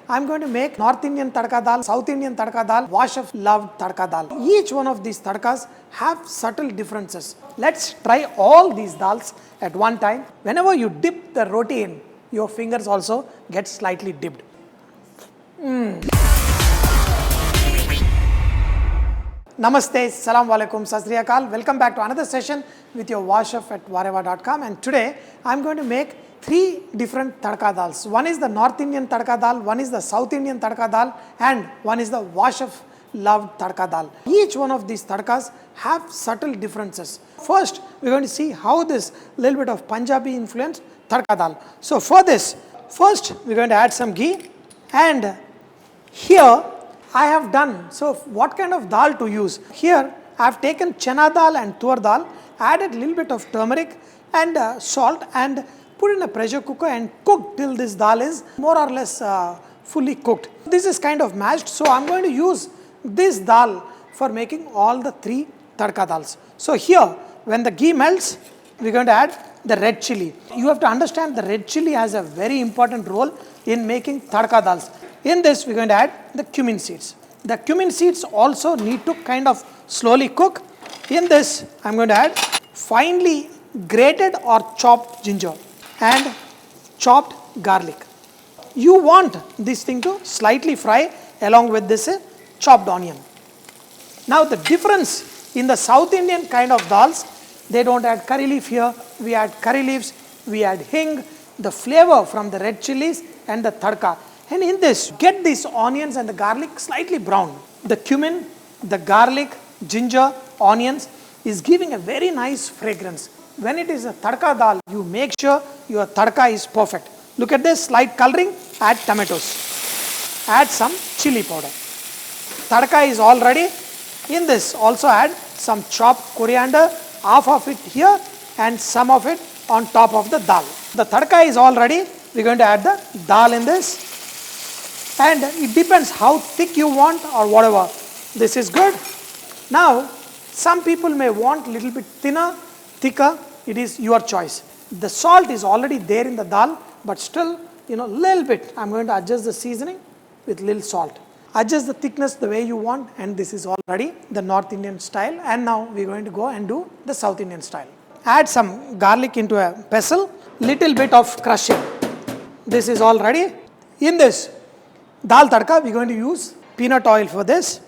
I'm going to make North Indian Tadka Daal, South Indian Tadka Daal, Vahchef loved Tadka Daal. Each one of these tadkas have subtle differences. Let's try all these dals at one time. Whenever you dip the roti in, your fingers also get slightly dipped. Namaste, Salam Alaikum, Sat Sri Akal. Welcome back to another session with your Vahchef at wherever.com. And today I'm going to make 3 different tadka dals. One is the North Indian tadka dal, one is the South Indian tadka dal, and one is the Vahchef loved tadka dal. Each one of these tadkas have subtle differences. First, we're going to see how this little bit of Punjabi influence tadka dal. So for this, first we're going to add some ghee, and here I have done, so what kind of dal to use? Here I have taken chana dal and Toor dal, added a little bit of turmeric and salt and put in a pressure cooker and cooked till this dal is more or less fully cooked. This is kind of mashed, so I'm going to use this dal for making all the 3 tadka dals. So here, when the ghee melts, we're going to add the red chilli. You have to understand the red chilli has a very important role in making tadka dals. In this, we're going to add the cumin seeds. The cumin seeds also need to kind of slowly cook. In this, I'm going to add finely grated or chopped ginger and chopped garlic. You want this thing to slightly fry along with this chopped onion. Now the difference in the South Indian kind of dals, they don't add curry leaf here. We add curry leaves, we add hing, the flavor from the red chilies and the tadka. And in this, get these onions and the garlic slightly brown. The cumin, the garlic, ginger, onions is giving a very nice fragrance. When it is a tadka dal, you make sure your tadka is perfect. Look at this, slight coloring, add tomatoes. Add some chili powder. Tadka is all ready. In this, also add some chopped coriander, half of it here and some of it on top of the dal. The tadka is all ready. We're going to add the dal in this. And it depends how thick you want or whatever. This is good. Now, some people may want a little bit thinner, thicker. It is your choice. The salt is already there in the dal, but still, little bit. I'm going to adjust the seasoning with little salt. Adjust the thickness the way you want, and this is already the North Indian style. And now we're going to go and do the South Indian style. Add some garlic into a pestle, little bit of crushing. This is all ready. In this dal tadka, we're going to use peanut oil for this.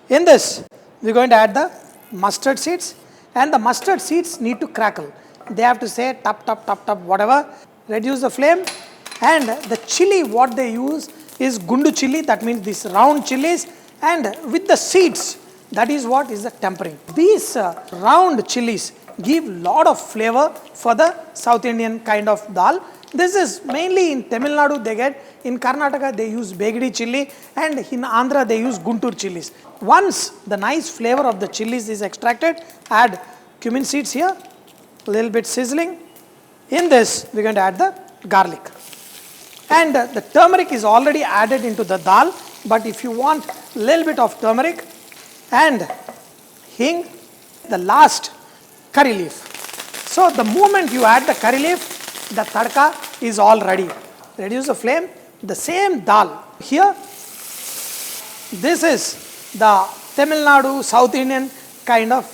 In this, we're going to add the mustard seeds, and the mustard seeds need to crackle. They have to say tap, tap, tap, tap, whatever. Reduce the flame, and the chili what they use is Gundu chili, that means these round chilies, and with the seeds, that is what is the tempering. These round chilies give lot of flavor for the South Indian kind of dal. This is mainly in Tamil Nadu they get, in Karnataka they use Begidi chilli, and in Andhra they use Guntur chilies. Once the nice flavor of the chilies is extracted, add cumin seeds here, a little bit sizzling. In this, we're going to add the garlic. And the turmeric is already added into the dal, but if you want a little bit of turmeric and hing, the last curry leaf. So the moment you add the curry leaf, the tadka is all ready. Reduce the flame. The same dal here. This is the Tamil Nadu South Indian kind of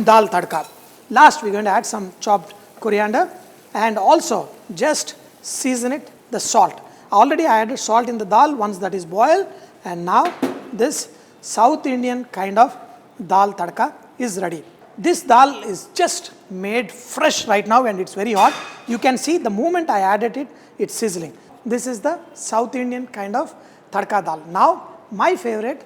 dal tadka. Last, we're going to add some chopped coriander and also just season it, the salt. Already I added salt in the dal once that is boiled, and now this South Indian kind of dal tadka is ready. This dal is just made fresh right now and it's very hot. You can see the moment I added it, it's sizzling. This is the South Indian kind of tadka dal. Now, my favorite,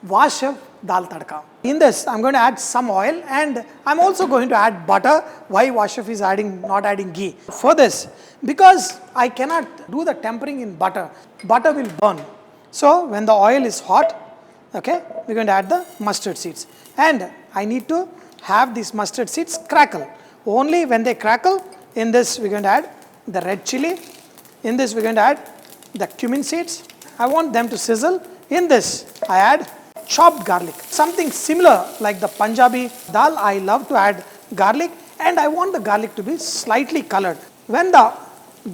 Vahchef dal tadka. In this, I'm going to add some oil, and I'm also going to add butter. Why Vahchef is not adding ghee? For this, because I cannot do the tempering in butter. Butter will burn. So, when the oil is hot, okay, we're going to add the mustard seeds. And I need to have these mustard seeds crackle. Only when they crackle, in this we're going to add the red chili. In this we're going to add the cumin seeds. I want them to sizzle. In this I add chopped garlic. Something similar like the Punjabi dal, I love to add garlic, and I want the garlic to be slightly colored. When the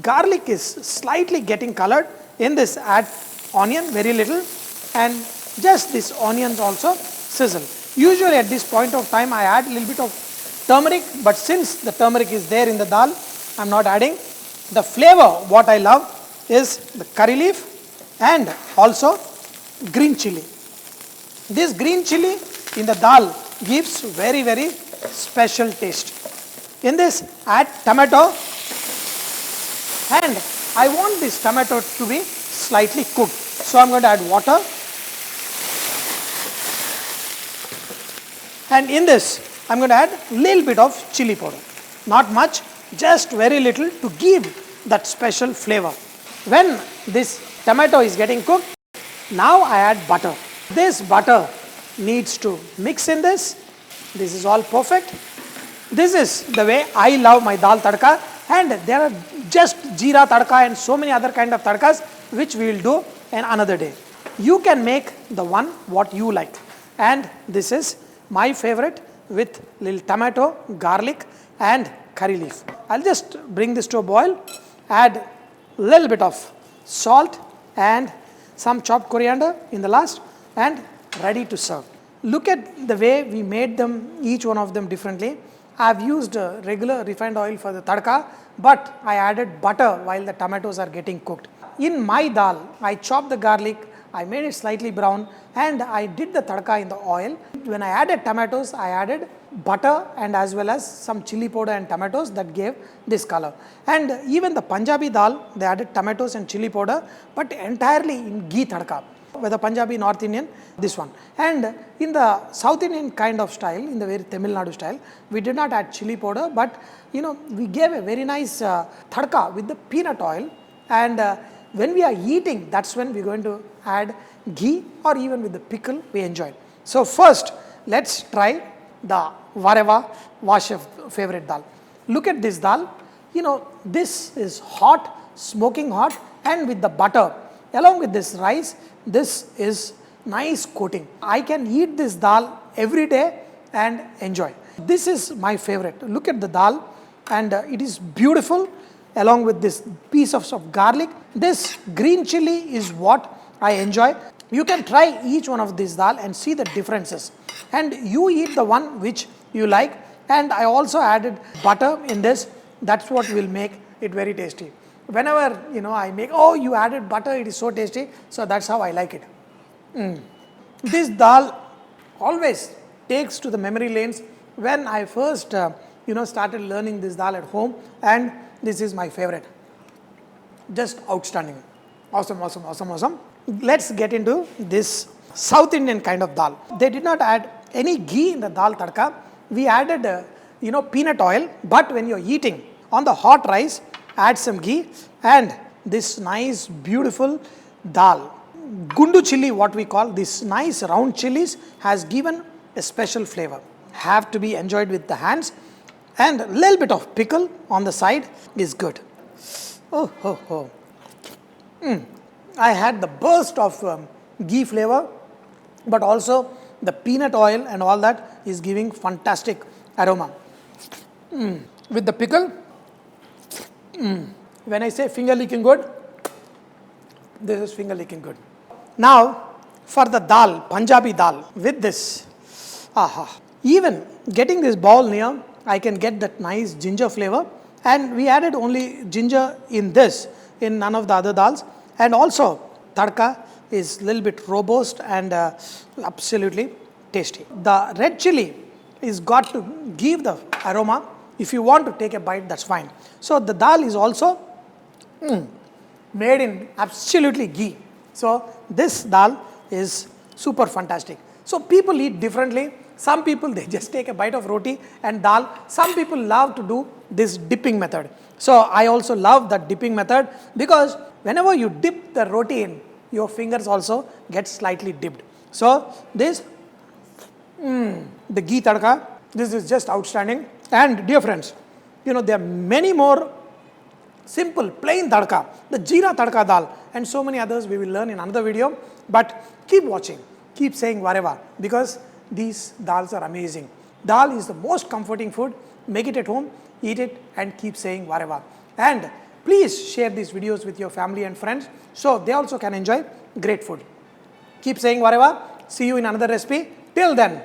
garlic is slightly getting colored, in this add onion, very little, and just this onions also sizzle. Usually at this point of time I add a little bit of turmeric, but since the turmeric is there in the dal, I am not adding. The flavor, what I love is the curry leaf and also green chilli. This green chilli in the dal gives very, very special taste. In this add tomato, and I want this tomato to be slightly cooked. So I am going to add water, and in this I am going to add little bit of chili powder. Not much, just very little to give that special flavor. When this tomato is getting cooked, now I add butter. This butter needs to mix in this. This is all perfect. This is the way I love my dal tadka, and there are just jeera tadka and so many other kind of tadkas which we will do in another day. You can make the one what you like, and this is my favorite with little tomato, garlic and curry leaf. I'll just bring this to a boil, add little bit of salt and some chopped coriander in the last, and ready to serve. Look at the way we made them, each one of them differently. I have used regular refined oil for the tadka, but I added butter while the tomatoes are getting cooked. In my dal, I chopped the garlic, I made it slightly brown, and I did the tadka in the oil. When I added tomatoes, I added butter and as well as some chili powder and tomatoes that gave this color. And even the Punjabi dal, they added tomatoes and chili powder, but entirely in ghee tadka. Whether Punjabi, North Indian, this one. And in the South Indian kind of style, in the very Tamil Nadu style, we did not add chili powder, but we gave a very nice tadka with the peanut oil, and when we are eating, that's when we are going to add ghee, or even with the pickle we enjoy. So first, let's try the Vahchef favorite dal. Look at this dal. This is hot, smoking hot, and with the butter, along with this rice, this is nice coating. I can eat this dal every day and enjoy. This is my favorite. Look at the dal, and it is beautiful along with this piece of garlic. This green chilli is what I enjoy. You can try each one of these dal and see the differences, and you eat the one which you like. And I also added butter in this. That's what will make it very tasty. Whenever I make, oh, you added butter, it is so tasty. So that's how I like it. This dal always takes to the memory lanes when I first started learning this dal at home, and this is my favorite. Just outstanding. Awesome, awesome, awesome, awesome. Let's get into this South Indian kind of dal. They did not add any ghee in the dal tadka. We added peanut oil, but when you're eating on the hot rice, add some ghee, and this nice beautiful dal. Gundu chilli, what we call this nice round chilies, has given a special flavor. Have to be enjoyed with the hands, and a little bit of pickle on the side is good. Oh, oh, oh. I had the burst of ghee flavor, but also the peanut oil and all that is giving fantastic aroma. With the pickle, when I say finger licking good, this is finger licking good. Now for the dal, Punjabi dal, with this, even getting this bowl near, I can get that nice ginger flavor, and we added only ginger in this, in none of the other dals. And also tadka is a little bit robust and absolutely tasty. The red chilli is got to give the aroma. If you want to take a bite, that's fine. So the dal is also made in absolutely ghee. So this dal is super fantastic. So people eat differently. Some people, they just take a bite of roti and dal. Some people love to do this dipping method. So I also love that dipping method, because whenever you dip the roti in, your fingers also get slightly dipped. So this, the ghee tadka, this is just outstanding. And dear friends, there are many more simple, plain tadka, the jeera tadka dal, and so many others we will learn in another video. But keep watching, keep saying whatever, because these dals are amazing. Dal is the most comforting food. Make it at home, eat it, and keep saying whatever. And please share these videos with your family and friends so they also can enjoy great food. Keep saying whatever. See you in another recipe. Till then,